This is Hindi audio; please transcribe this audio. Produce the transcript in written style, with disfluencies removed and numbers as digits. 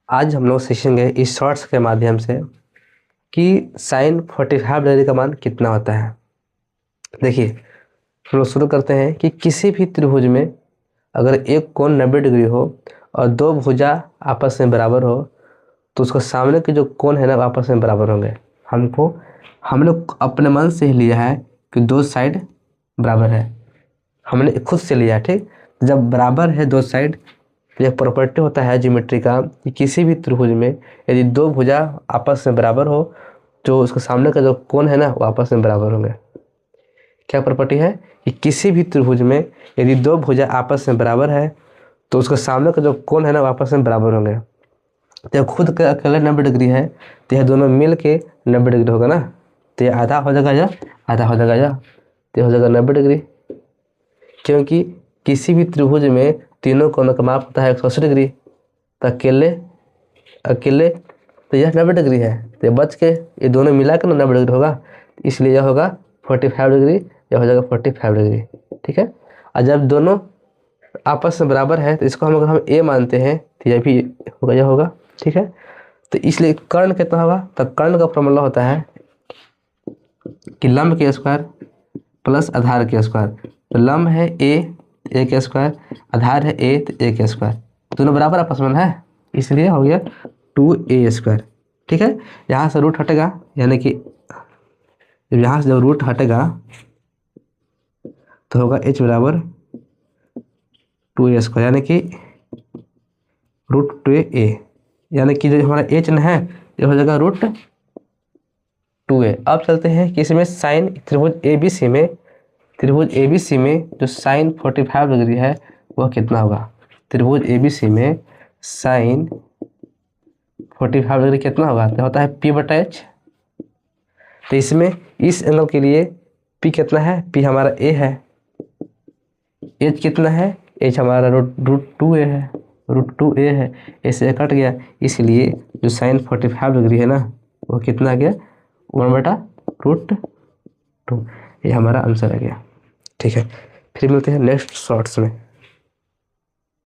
आज हम लोग सीखेंगे इस शॉर्ट्स के माध्यम से कि साइन 45 डिग्री का मान कितना होता है। देखिए हम लोग शुरू करते हैं कि किसी भी त्रिभुज में अगर एक कोण 90 डिग्री हो और दो भुजा आपस में बराबर हो तो उसका सामने के जो कोण है ना आपस में बराबर होंगे। हम लोग अपने मन से ही लिया है कि दो साइड बराबर है, हमने खुद से लिया है। ठीक, जब बराबर है दो साइड तो एक प्रॉपर्टी होता है ज्योमेट्री का कि किसी भी त्रिभुज में यदि दो भुजा आपस में बराबर हो तो उसके सामने का जो कोण है ना वो आपस में बराबर होंगे। क्या प्रॉपर्टी है कि किसी भी त्रिभुज में यदि दो भुजा आपस में बराबर है तो उसके सामने का जो कोण है ना वो आपस में बराबर होंगे। तो यह खुद का अकेले 90 डिग्री है तो यह दोनों मिल के 90 डिग्री होगा ना, तो यह आधा हो जाएगा या आधा हो जाएगा या तो हो जाएगा 90 डिग्री, क्योंकि किसी भी त्रिभुज में तीनों कोणों का माप होता है 180 डिग्री। तो अकेले तो यह 90 डिग्री है तो बच के ये दोनों मिला के 90 डिग्री होगा, इसलिए यह होगा 45 डिग्री, यह हो जाएगा 45 डिग्री। ठीक है, और जब दोनों आपस में बराबर है तो इसको अगर हम ए मानते हैं तो यह भी होगा, यह होगा। ठीक है, तो इसलिए कर्ण कितना होगा, तो कर्ण का फॉर्मूला होता है कि लंब के स्क्वायर प्लस आधार के स्क्वायर। तो लंब है ए के स्क्वायर, आधार है ए तो ए के स्क्वायर, दोनों बराबर आपस में है इसलिए हो गया 2a²। ठीक है, यहाँ से रूट हटेगा यानी कि यहाँ से जब रूट हटेगा तो होगा h बराबर 2a² यानी कि √2a, यानी कि जो हमारा h न है ये हो जाएगा √2a। अब चलते हैं कि इसमें साइन त्रिभुज ABC में जो साइन 45 डिग्री है वह कितना होगा। त्रिभुज ABC में साइन 45 डिग्री कितना होगा, तो होता है P/H। तो इसमें इस एंगल के लिए P कितना है, P हमारा A है, H कितना है, H हमारा √2a है, ऐसे कट गया, इसलिए जो साइन 45 डिग्री है ना वो कितना आ गया 1/√2। ये हमारा आंसर आ गया। ठीक है, फिर मिलते हैं नेक्स्ट शॉर्ट्स में।